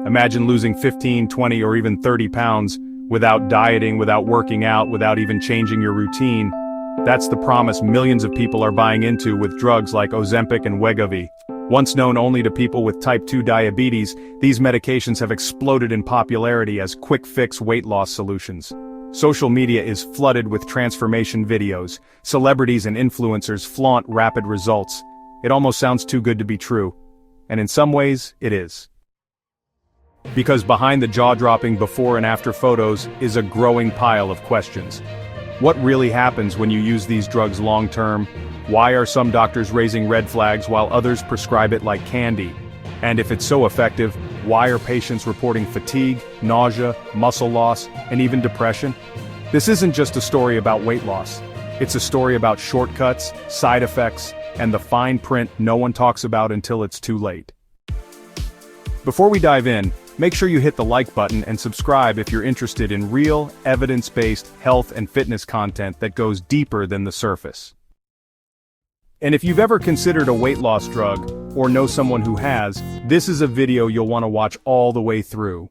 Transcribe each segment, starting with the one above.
Imagine losing 15, 20, or even 30 pounds without dieting, without working out, without even changing your routine. That's the promise millions of people are buying into with drugs like Ozempic and Wegovy. Once known only to people with type 2 diabetes, these medications have exploded in popularity as quick-fix weight loss solutions. Social media is flooded with transformation videos. Celebrities and influencers flaunt rapid results. It almost sounds too good to be true. And in some ways, it is. Because behind the jaw-dropping before and after photos is a growing pile of questions. What really happens when you use these drugs long-term? Why are some doctors raising red flags while others prescribe it like candy? And if it's so effective, why are patients reporting fatigue, nausea, muscle loss, and even depression? This isn't just a story about weight loss. It's a story about shortcuts, side effects, and the fine print no one talks about until it's too late. Before we dive in, make sure you hit the like button and subscribe if you're interested in real, evidence-based health and fitness content that goes deeper than the surface. And if you've ever considered a weight loss drug, or know someone who has, this is a video you'll want to watch all the way through.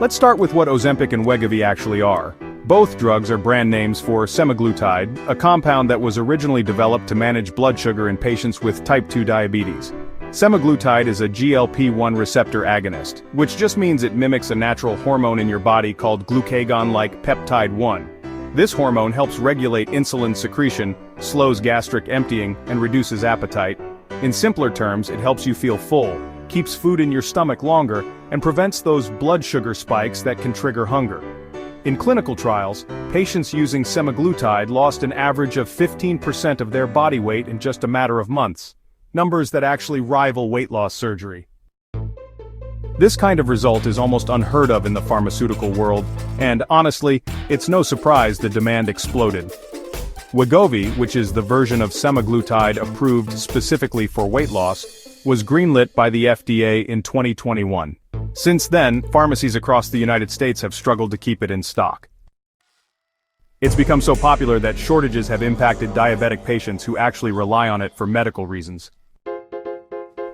Let's start with what Ozempic and Wegovy actually are. Both drugs are brand names for Semaglutide, a compound that was originally developed to manage blood sugar in patients with type 2 diabetes. Semaglutide is a GLP-1 receptor agonist, which just means it mimics a natural hormone in your body called glucagon-like peptide 1. This hormone helps regulate insulin secretion, slows gastric emptying, and reduces appetite. In simpler terms, it helps you feel full, keeps food in your stomach longer, and prevents those blood sugar spikes that can trigger hunger. In clinical trials, patients using semaglutide lost an average of 15% of their body weight in just a matter of months. Numbers that actually rival weight loss surgery. This kind of result is almost unheard of in the pharmaceutical world, and honestly, it's no surprise the demand exploded. Wegovy, which is the version of semaglutide approved specifically for weight loss, was greenlit by the FDA in 2021. Since then, pharmacies across the United States have struggled to keep it in stock. It's become so popular that shortages have impacted diabetic patients who actually rely on it for medical reasons.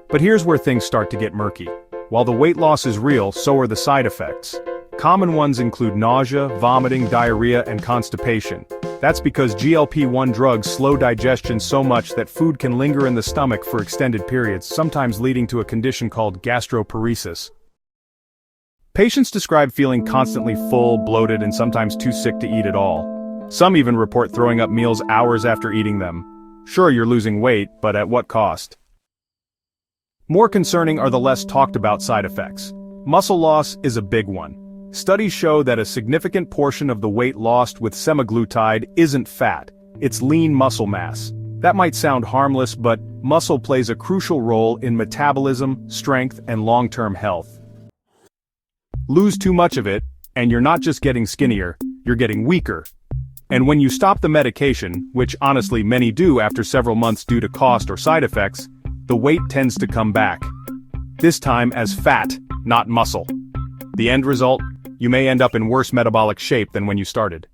But here's where things start to get murky. While the weight loss is real, so are the side effects. Common ones include nausea, vomiting, diarrhea, and constipation. That's because GLP-1 drugs slow digestion so much that food can linger in the stomach for extended periods, sometimes leading to a condition called gastroparesis. Patients describe feeling constantly full, bloated, and sometimes too sick to eat at all. Some even report throwing up meals hours after eating them. Sure, you're losing weight, but at what cost? More concerning are the less talked about side effects. Muscle loss is a big one. Studies show that a significant portion of the weight lost with semaglutide isn't fat, it's lean muscle mass. That might sound harmless, but muscle plays a crucial role in metabolism, strength, and long-term health. Lose too much of it, and you're not just getting skinnier, you're getting weaker. And when you stop the medication, which honestly many do after several months due to cost or side effects, the weight tends to come back. This time as fat, not muscle. The end result? You may end up in worse metabolic shape than when you started.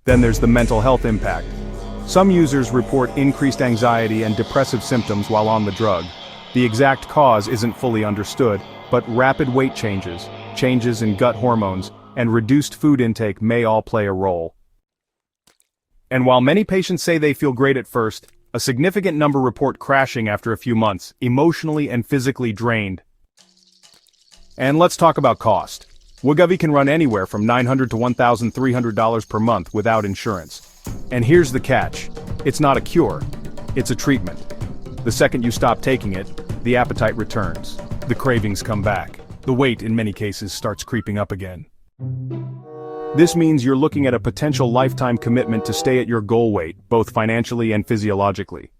Then there's the mental health impact. Some users report increased anxiety and depressive symptoms while on the drug. The exact cause isn't fully understood, but rapid weight changes, changes in gut hormones, and reduced food intake may all play a role. And while many patients say they feel great at first, a significant number report crashing after a few months, emotionally and physically drained. And let's talk about cost. Wegovy can run anywhere from $900 to $1,300 per month without insurance. And here's the catch. It's not a cure. It's a treatment. The second you stop taking it, the appetite returns. The cravings come back. The weight, in many cases, starts creeping up again. This means you're looking at a potential lifetime commitment to stay at your goal weight, both financially and physiologically.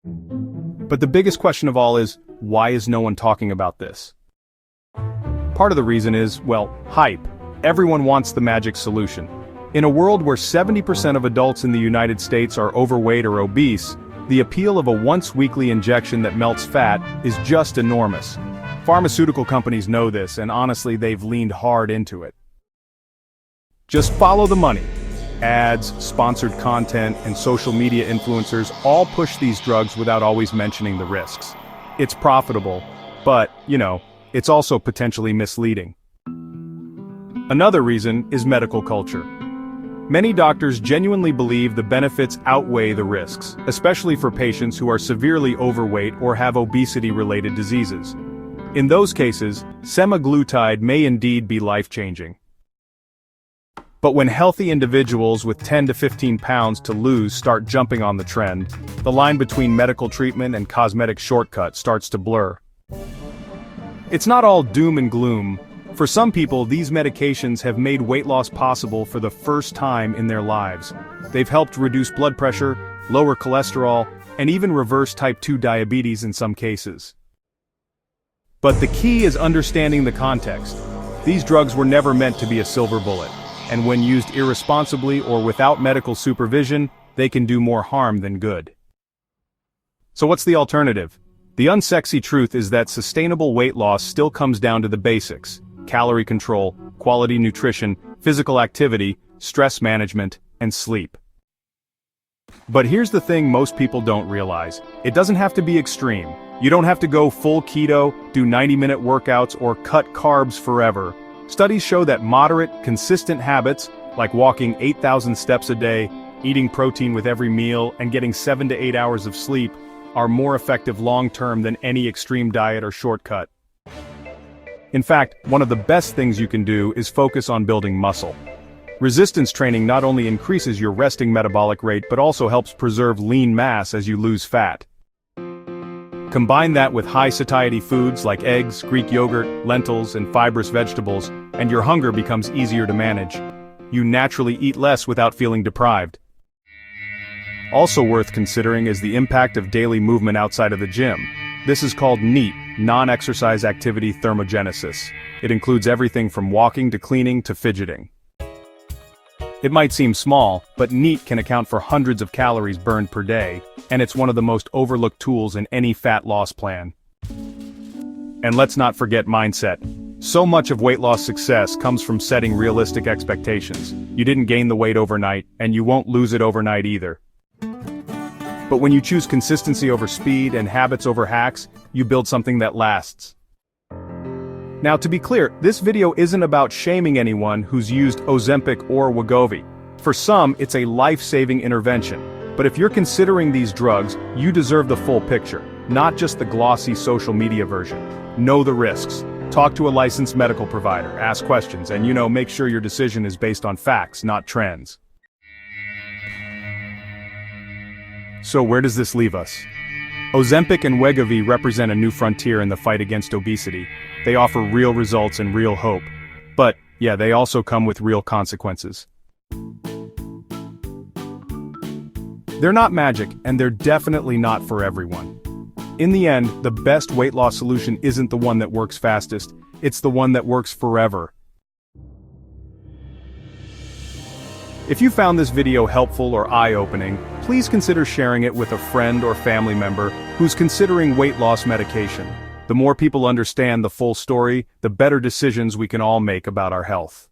But the biggest question of all is, why is no one talking about this? Part of the reason is, well, hype. Everyone wants the magic solution. In a world where 70% of adults in the United States are overweight or obese, the appeal of a once-weekly injection that melts fat is just enormous. Pharmaceutical companies know this, and honestly, they've leaned hard into it. Just follow the money. Ads, sponsored content, and social media influencers all push these drugs without always mentioning the risks. It's profitable, But, it's also potentially misleading. Another reason is medical culture. Many doctors genuinely believe the benefits outweigh the risks, especially for patients who are severely overweight or have obesity-related diseases. In those cases, semaglutide may indeed be life-changing. But when healthy individuals with 10 to 15 pounds to lose start jumping on the trend, the line between medical treatment and cosmetic shortcut starts to blur. It's not all doom and gloom. For some people, these medications have made weight loss possible for the first time in their lives. They've helped reduce blood pressure, lower cholesterol, and even reverse type 2 diabetes in some cases. But the key is understanding the context. These drugs were never meant to be a silver bullet, and when used irresponsibly or without medical supervision, they can do more harm than good. So what's the alternative? The unsexy truth is that sustainable weight loss still comes down to the basics: calorie control, quality nutrition, physical activity, stress management, and sleep. But here's the thing most people don't realize. It doesn't have to be extreme. You don't have to go full keto, do 90-minute workouts, or cut carbs forever. Studies show that moderate, consistent habits, like walking 8,000 steps a day, eating protein with every meal, and getting 7 to 8 hours of sleep, are more effective long-term than any extreme diet or shortcut. In fact, one of the best things you can do is focus on building muscle. Resistance training not only increases your resting metabolic rate but also helps preserve lean mass as you lose fat. Combine that with high-satiety foods like eggs, Greek yogurt, lentils, and fibrous vegetables, and your hunger becomes easier to manage. You naturally eat less without feeling deprived. Also worth considering is the impact of daily movement outside of the gym. This is called NEAT, non-exercise activity thermogenesis. It includes everything from walking to cleaning to fidgeting. It might seem small, but NEAT can account for hundreds of calories burned per day, and it's one of the most overlooked tools in any fat loss plan. And let's not forget mindset. So much of weight loss success comes from setting realistic expectations. You didn't gain the weight overnight, and you won't lose it overnight either. But when you choose consistency over speed and habits over hacks, you build something that lasts. Now, to be clear, this video isn't about shaming anyone who's used Ozempic or Wegovy. For some, it's a life-saving intervention. But if you're considering these drugs, you deserve the full picture, not just the glossy social media version. Know the risks. Talk to a licensed medical provider, ask questions, and make sure your decision is based on facts, not trends. So where does this leave us? Ozempic and Wegovy represent a new frontier in the fight against obesity. They offer real results and real hope. But, they also come with real consequences. They're not magic, and they're definitely not for everyone. In the end, the best weight loss solution isn't the one that works fastest, it's the one that works forever. If you found this video helpful or eye-opening, please consider sharing it with a friend or family member who's considering weight loss medication. The more people understand the full story, the better decisions we can all make about our health.